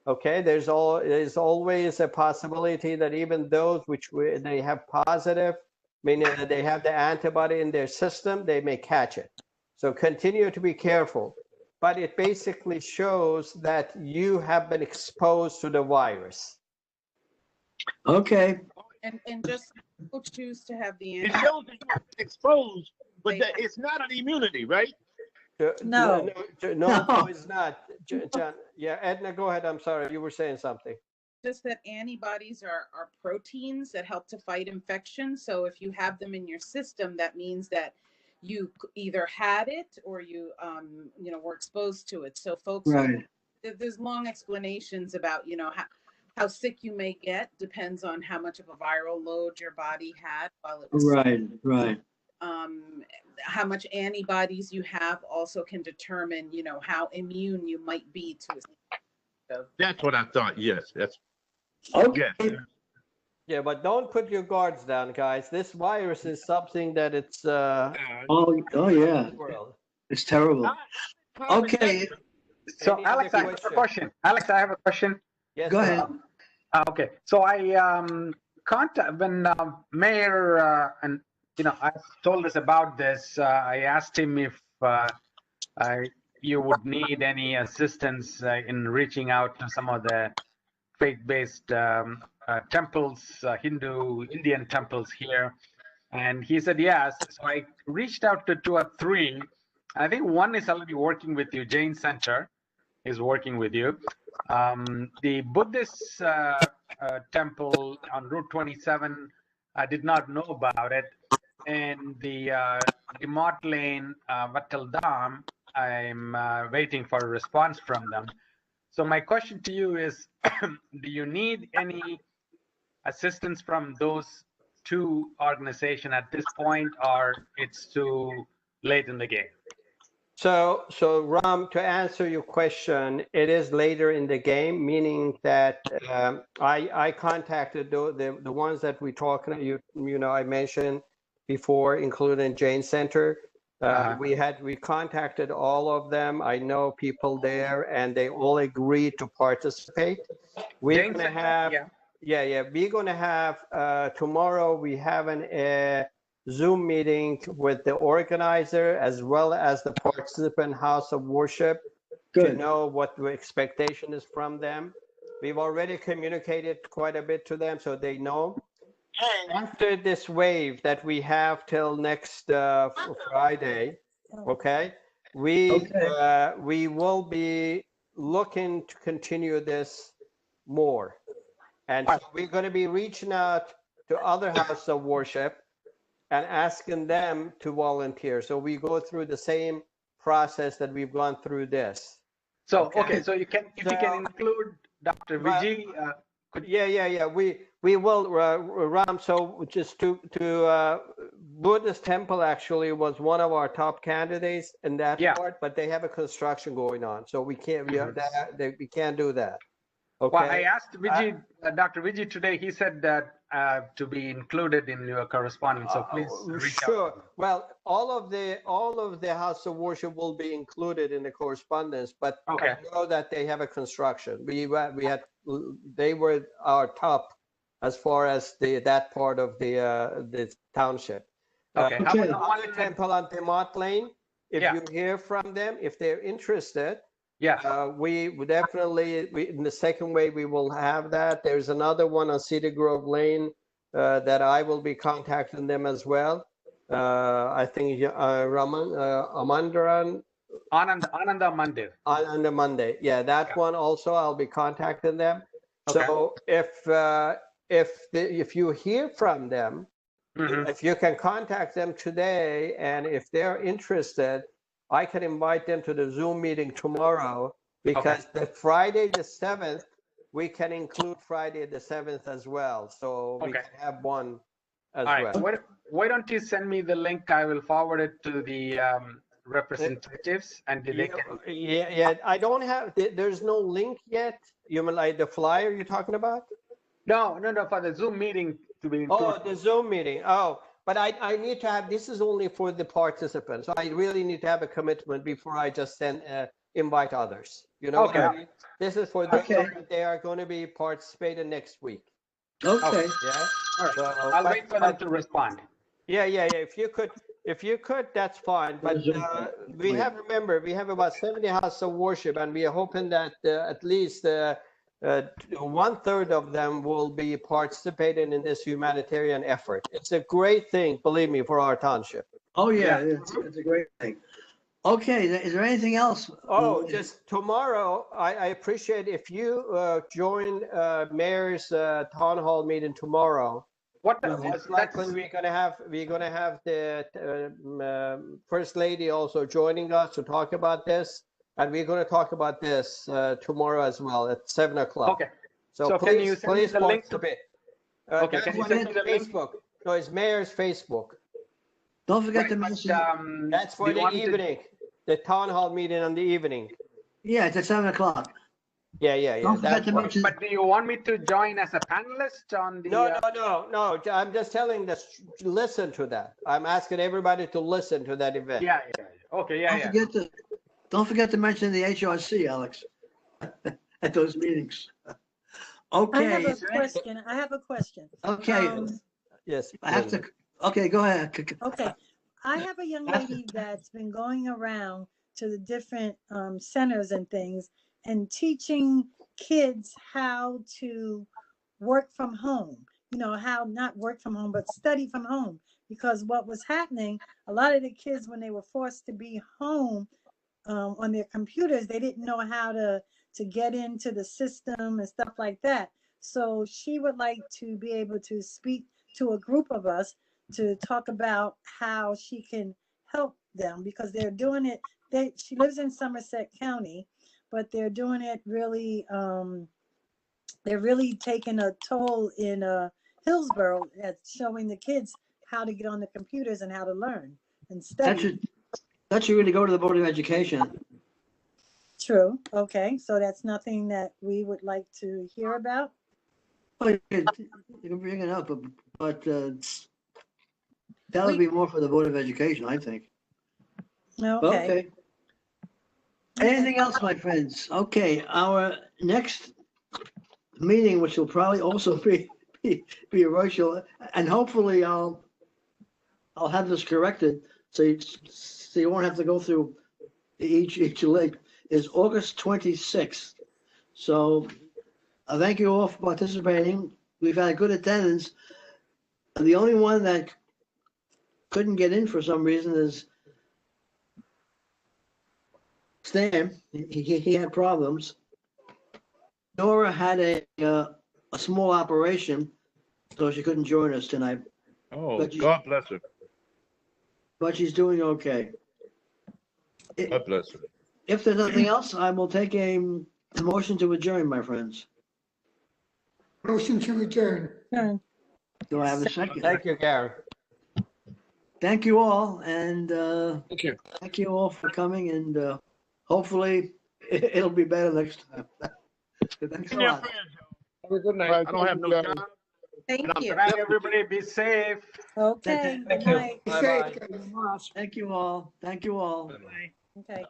Okay. There's always a possibility that even those they have positive, meaning that they have the antibody in their system, they may catch it. So continue to be careful. But it basically shows that you have been exposed to the virus. Okay. And just people choose to have the It shows that you're exposed, but it's not an immunity, right? No. No, it's not. John, yeah, Edna, go ahead. I'm sorry, you were saying something. Just that antibodies are proteins that help to fight infection. So if you have them in your system, that means that you either had it or you were exposed to it. So folks, Right. There's long explanations about how sick you may get, depends on how much of a viral load your body had while it was Right. How much antibodies you have also can determine how immune you might be to it. That's what I thought. Yes, that's Okay. yes. Yeah, but don't put your guards down, guys. This virus is something that it's Oh yeah. world. It's terrible. Okay. So Any Alex, other I have a question. Alex, I have a question. Yes, Go sir. ahead. Okay, so I when Mayor and I told us about this. I asked him if you would need any assistance in reaching out to some of the faith-based temples, Indian temples here, and he said yes. So I reached out to 2 or 3. I think one is already working with you. Jain Center is working with you. The Buddhist temple on Route 27, I did not know about it. And the Demott Lane, Vattel Dam, I'm waiting for a response from them. So my question to you is, do you need any assistance from those 2 organizations at this point, or it's too late in the game? So Ram, to answer your question, it is later in the game, meaning that I contacted the ones that we talked, I mentioned before, including Jain Center. We contacted all of them. I know people there, and they all agreed to participate. We're Jain gonna Center, have, yeah. we're gonna have tomorrow. We have a Zoom meeting with the organizer as well as the participant house of worship to Good. know what the expectation is from them. We've already communicated quite a bit to them, so they know. After this wave that we have till next Friday, okay, we will be looking to continue this more. And so we're going to be reaching out to other houses of worship and asking them to volunteer. So we go through the same process that we've gone through this. So okay, so if you can include Dr. Vijay, Yeah. We will, Ram. So just to Buddhist temple actually was one of our top candidates in that part, but they have a construction going on, so we can't. We can't do that. Okay. Well, I asked Vijay, Dr. Vijay today. He said that to be included in your correspondence. So please reach out. Sure. Well, all of the house of worship will be included in the correspondence, but I know that they have a construction. They were our top as far as that part of the township. Okay. How about the temple on Pemont Lane? If you hear from them, if they're interested, we would definitely, in the second wave, we will have that. There's another one on Cedar Grove Lane that I will be contacting them as well. I think Ananda Mandir. Ananda Monday. Yeah, that one also I'll be contacting them. Okay. So if you hear from them, if you can contact them today, and if they're interested, I can invite them to the Zoom meeting tomorrow, because the Friday the 7th, we can include Friday the 7th as well. So we can have one as well. Why don't you send me the link? I will forward it to the representatives, and they can. Yeah. I don't have. There's no link yet. You mean like the flyer you're talking about? No. For the Zoom meeting to be included. Oh, the Zoom meeting. Oh, but I need to have. This is only for the participants. So I really need to have a commitment before I just invite others. You know what I mean? This is for those that they are going to be participating next week. Okay. Yeah. All right. So, I'll wait for them to respond. Yeah. If you could, that's fine. But we have about 70 houses of worship, and we are hoping that at least 1/3 of them will be participating in this humanitarian effort. It's a great thing, believe me, for our township. Oh yeah, it's a great thing. Okay, is there anything else? Oh, just tomorrow, I appreciate if you join Mayor's town hall meeting tomorrow. It's likely we're gonna have the First Lady also joining us to talk about this, and we're gonna talk about this tomorrow as well at 7 o'clock. Okay. So please, can you send me the link to it? Can you send me the Facebook? No, it's Mayor's Facebook. Don't forget to mention. That's for the evening. The town hall meeting on the evening. Yeah, it's at 7 o'clock. Yeah. Don't forget to mention. But do you want me to join as a panelist on the? No. I'm just telling this. Listen to that. I'm asking everybody to listen to that event. Yeah. Okay. Yeah. Don't forget to mention the HRC, Alex, at those meetings. Okay. I have a question. Okay. Yes. I have to. Okay, go ahead. Okay. I have a young lady that's been going around to the different centers and things and teaching kids how to work from home. How not work from home, but study from home. Because what was happening, a lot of the kids, when they were forced to be home on their computers, they didn't know how to get into the system and stuff like that. So she would like to be able to speak to a group of us to talk about how she can help them, because they're doing it. She lives in Somerset County, but they're doing it really. They're really taking a toll in Hillsborough at showing the kids how to get on the computers and how to learn and study. That should really go to the Board of Education. True. Okay, so that's nothing that we would like to hear about. Well, you can bring it up, but that would be more for the Board of Education, I think. Okay. Anything else, my friends? Okay, our next meeting, which will probably also be virtual, and hopefully I'll have this corrected so you won't have to go through each link, is August 26th. So thank you all for participating. We've had good attendance. The only one that couldn't get in for some reason is Stan. He had problems. Nora had a small operation, so she couldn't join us tonight. Oh, God bless her. But she's doing okay. God bless her. If there's nothing else, I will take a motion to adjourn, my friends. Motion to adjourn. Do I have a second? Thank you, Gary. Thank you all, and Thank you. thank you all for coming, and hopefully it'll be better next time. Thanks a Give me a lot. prayer, Joe. Have a good night. Right, I don't have no thank you, job. Thank and I'm you. Good night, everybody. Be safe. Okay, good Thank you. night. Bye-bye. Safe, guys. Thank you all. Thank you all. Okay.